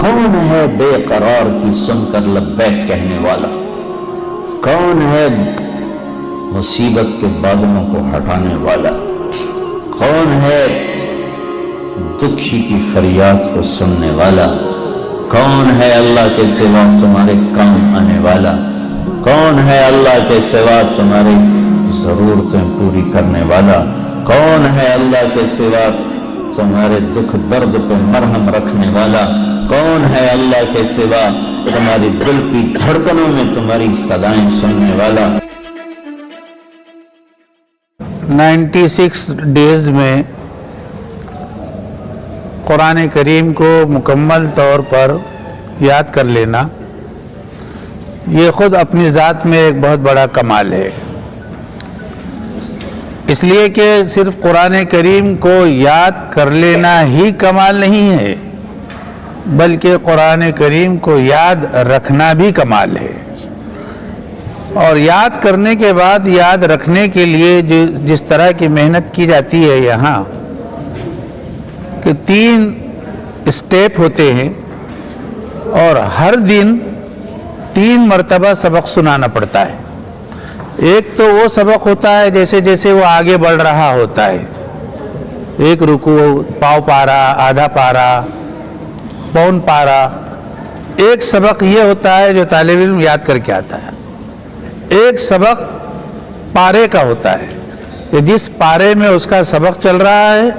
کون ہے بے قرار کی سن کر لبیک کہنے والا؟ کون ہے مصیبت کے بادلوں کو ہٹانے والا؟ کون ہے دکھی کی فریاد کو سننے والا؟ کون ہے اللہ کے سوا تمہارے کام آنے والا؟ کون ہے اللہ کے سوا تمہاری ضرورتیں پوری کرنے والا؟ کون ہے اللہ کے سوا تمہارے دکھ درد پہ مرہم رکھنے والا؟ کون ہے اللہ کے سوا تمہاری دل کی دھڑکنوں میں تمہاری صدائیں سننے والا؟ 96 ڈیز میں قرآن کریم کو مکمل طور پر یاد کر لینا یہ خود اپنی ذات میں ایک بہت بڑا کمال ہے، اس لیے کہ صرف قرآن کریم کو یاد کر لینا ہی کمال نہیں ہے بلکہ قرآن کریم کو یاد رکھنا بھی کمال ہے۔ اور یاد کرنے کے بعد یاد رکھنے کے لیے جس طرح کی محنت کی جاتی ہے یہاں کہ 3 اسٹیپ ہوتے ہیں اور ہر دن 3 مرتبہ سبق سنانا پڑتا ہے۔ ایک تو وہ سبق ہوتا ہے جیسے جیسے وہ آگے بڑھ رہا ہوتا ہے، ایک رکوع، پاؤ پارا، آدھا پارا، پون پارا۔ ایک سبق یہ ہوتا ہے جو طالب علم یاد کر کے آتا ہے، ایک سبق پارے کا ہوتا ہے کہ جس پارے میں اس کا سبق چل رہا ہے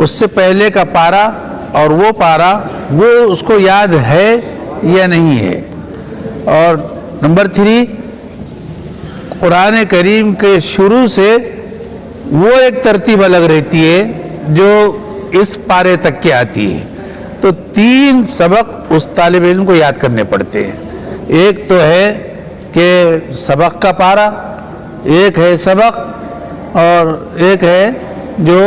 اس سے پہلے کا پارا اور وہ پارا وہ اس کو یاد ہے یا نہیں ہے۔ اور نمبر 3 قرآن کریم کے شروع سے وہ ایک ترتیب الگ رہتی ہے جو اس پارے تک کی آتی ہے۔ تو 3 سبق اس طالب علم کو یاد کرنے پڑتے ہیں۔ ایک تو ہے کہ سبق کا پارا، ایک ہے سبق، اور ایک ہے جو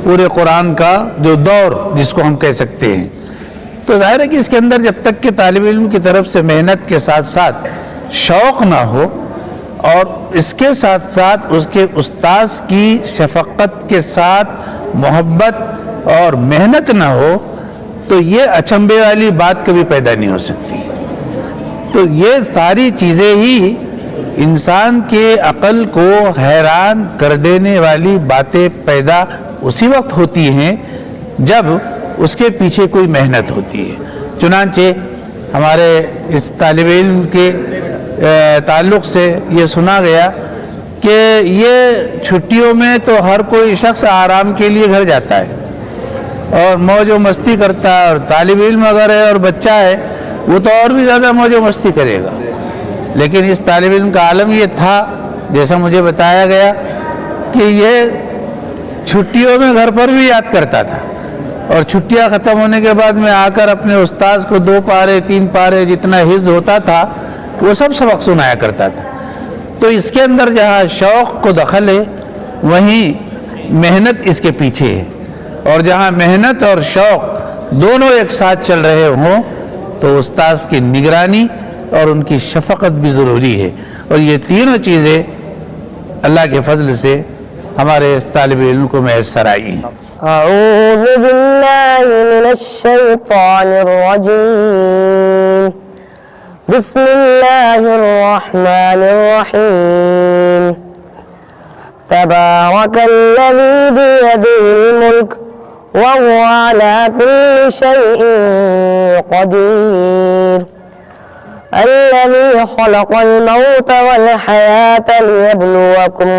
پورے قرآن کا جو دور جس کو ہم کہہ سکتے ہیں۔ تو ظاہر ہے کہ اس کے اندر جب تک کہ طالب علم کی طرف سے محنت کے ساتھ ساتھ شوق نہ ہو اور اس کے ساتھ ساتھ اس کے استاذ کی شفقت کے ساتھ محبت اور محنت نہ ہو تو یہ اچنبھے والی بات کبھی پیدا نہیں ہو سکتی۔ تو یہ ساری چیزیں ہی انسان کے عقل کو حیران کر دینے والی باتیں پیدا اسی وقت ہوتی ہیں جب اس کے پیچھے کوئی محنت ہوتی ہے۔ چنانچہ ہمارے اس طالب علم کے تعلق سے یہ سنا گیا کہ یہ چھٹیوں میں تو ہر کوئی شخص آرام کے لیے گھر جاتا ہے اور موج و مستی کرتا ہے، اور طالب علم اگر ہے اور بچہ ہے وہ تو اور بھی زیادہ موج و مستی کرے گا۔ لیکن اس طالب علم کا عالم یہ تھا جیسا مجھے بتایا گیا کہ یہ چھٹیوں میں گھر پر بھی یاد کرتا تھا، اور چھٹیاں ختم ہونے کے بعد میں آ کر اپنے استاذ کو 2 پارے 3 پارے جتنا حفظ ہوتا تھا وہ سب سبق سنایا کرتا تھا۔ تو اس کے اندر جہاں شوق کو دخل ہے وہیں محنت اس کے پیچھے ہے، اور جہاں محنت اور شوق دونوں ایک ساتھ چل رہے ہوں تو استاذ کی نگرانی اور ان کی شفقت بھی ضروری ہے، اور یہ تینوں چیزیں اللہ کے فضل سے ہمارے اس طالب علم کو میسر آئی ہیں۔ اعوذ باللہ من الشیطان الرجیم، بسم اللہ الرحمن الرحیم، تبارک الذی بیدہ الملک وهو على كل شيء قدير، الذي خلق الموت والحياة ليبلوكم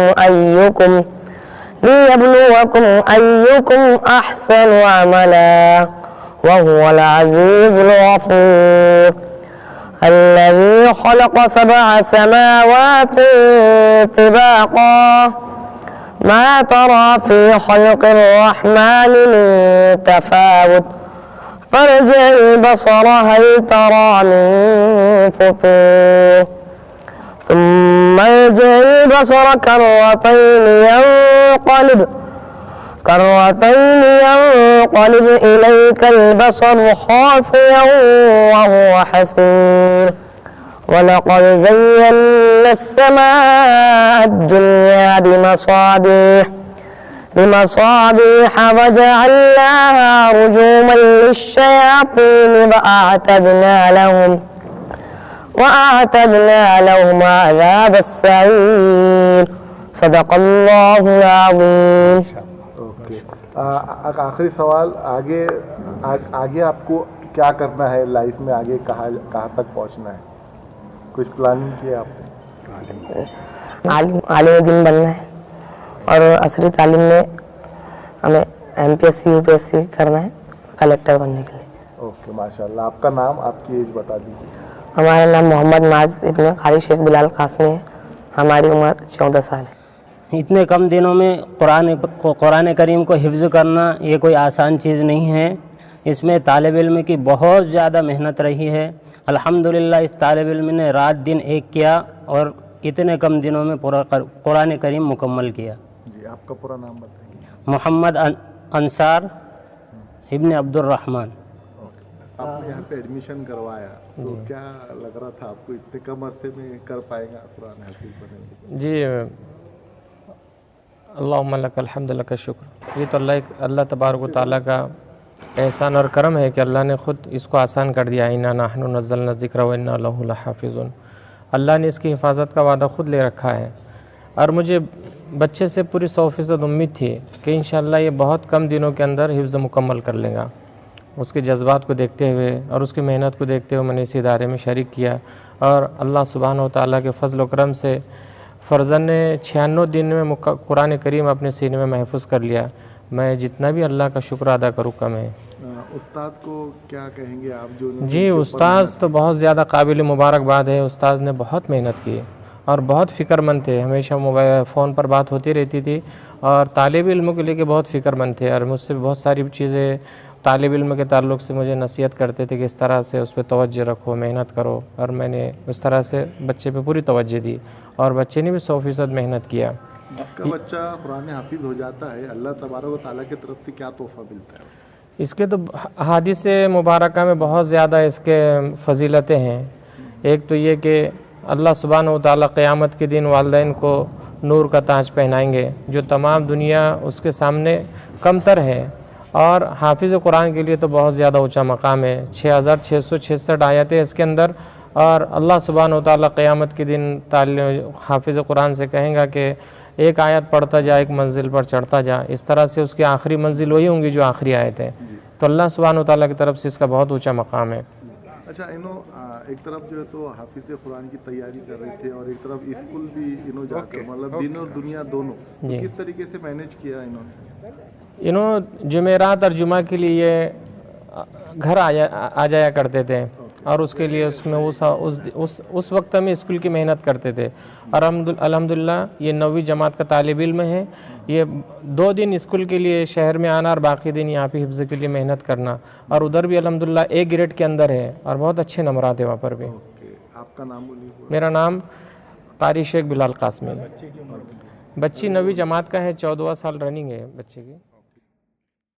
أيكم أحسن عملا وهو العزيز الغفور، الذي خلق 7 سماوات طباقا ما ترى في خلق الرحمن من تفاوت فارجع البصر هل ترى من فطور ثم ارجع البصر كرتين ينقلب إليك البصر خاسئا وهو حسير، ولقد زينا السماء الدنيا بمصابيح بمصابيح وجعلناها رجوما للشياطين وأعتدنا لهم عذاب السعير صدق الله العظيم. اوکے آخری سوال، آگے آپ کو کیا کرنا ہے لائف میں؟ آگے کہاں تک پہنچنا ہے؟ کچھ پلاننگ کی ہے آپ نے؟ عالم دین بننا ہے اور عصری تعلیم میں ہمیں MPSC UPSC کرنا ہے کلیکٹر بننے کے لیے. اوکے ماشاء اللہ. آپ کا نام، آپ کی ایج بتا دیجیے. ہمارا نام محمد ناز ابن قاری شیخ بلال قاسمی ہے. ہماری عمر 14 سال ہے. اتنے کم دنوں میں قرآن کریم کو حفظ کرنا یہ کوئی آسان چیز نہیں ہے. اس میں طالب علم کی بہت زیادہ محنت رہی ہے. الحمدللہ اس طالب علم نے رات دن ایک کیا اور اتنے کم دنوں میں پورا قرآن کریم مکمل کیا. جی آپ کا پورا نام بتائیے. محمد انصار ابن عبد الرحمن. آپ نے یہاں پہ ایڈمیشن کروایا تو کیا لگ رہا تھا آپ کو اتنے کم عرصے میں کر پائے گا قرآن حافظ بنے گا؟ جی اللہم لک الحمد لک الشکر. یہ تو اللہ تبارک و تعالیٰ کا احسان اور کرم ہے کہ اللہ نے خود اس کو آسان کر دیا. انا نحن نزلنا الذکر وانا لہ لحافظون. اللہ نے اس کی حفاظت کا وعدہ خود لے رکھا ہے اور مجھے بچے سے پوری 100% امید تھی کہ انشاءاللہ یہ بہت کم دنوں کے اندر حفظ مکمل کر لے گا. اس کے جذبات کو دیکھتے ہوئے اور اس کی محنت کو دیکھتے ہوئے میں نے اس ادارے میں شریک کیا اور اللہ سبحانہ و تعالیٰ کے فضل و کرم سے فرزند نے 96 دن میں قرآن کریم اپنے سینے میں محفوظ کر لیا. میں جتنا بھی اللہ کا شکر ادا کروں کم ہے. استاد کو کیا کہیں گے آپ جو؟ جی استاذ تو بہت زیادہ قابل مبارکباد ہے. استاذ نے بہت محنت کی اور بہت فکر مند تھے. ہمیشہ فون پر بات ہوتی رہتی تھی اور طالب علموں کے لے کے بہت فکر مند تھے اور مجھ سے بہت ساری چیزیں طالب علم کے تعلق سے مجھے نصیحت کرتے تھے کہ اس طرح سے اس پہ توجہ رکھو، محنت کرو. اور میں نے اس طرح سے بچے پہ پوری توجہ دی اور بچے نے بھی 100% محنت کیا. جس کا بچہ قرآن حافظ ہو جاتا ہے اللہ تبارک و تعالیٰ کی طرف سے کیا تحفہ ملتا ہے؟ اس کے تو حدیث مبارکہ میں بہت زیادہ اس کے فضیلتیں ہیں. ایک تو یہ کہ اللہ سبحانہ و تعالیٰ قیامت کے دن والدین کو نور کا تاج پہنائیں گے جو تمام دنیا اس کے سامنے کم تر ہے. اور حافظ قرآن کے لیے تو بہت زیادہ اونچا مقام ہے. 6666 آیتیں اس کے اندر اور اللہ سبحانہ و تعالیٰ قیامت کے دن حافظ قرآن سے کہیں گا کہ ایک آیت پڑھتا جا، ایک منزل پر چڑھتا جا. اس طرح سے اس کی آخری منزل وہی ہوں گی جو آخری آیت ہے. تو اللہ سبحانہ و تعالیٰ کی طرف سے اس کا بہت اونچا مقام ہے. اچھا ایک طرف جو ہے تو حافظ قرآن کی تیاری کر رہے تھے اور ایک طرف اسکول بھی جا کر مطلب دین اور دنیا دونوں کس طریقے سے مینیج کیا انہوں نے؟ جمعرات اور جمعہ کے لیے یہ گھر آ جایا کرتے تھے اور اس کے لیے اس میں اس وقت میں اسکول کی محنت کرتے تھے. اور الحمدللہ یہ 9ویں جماعت کا طالب علم ہے. یہ 2 دن اسکول کے لیے شہر میں آنا اور باقی دن یہاں پہ حفظ کے لیے محنت کرنا اور ادھر بھی الحمدللہ A گریڈ کے اندر ہے اور بہت اچھے نمبرات ہیں وہاں پر بھی. آپ کا نام بولیے. میرا نام قاری شیخ بلال قاسمی. بچی 9ویں جماعت کا ہے. 14واں سال رننگ ہے بچے کی.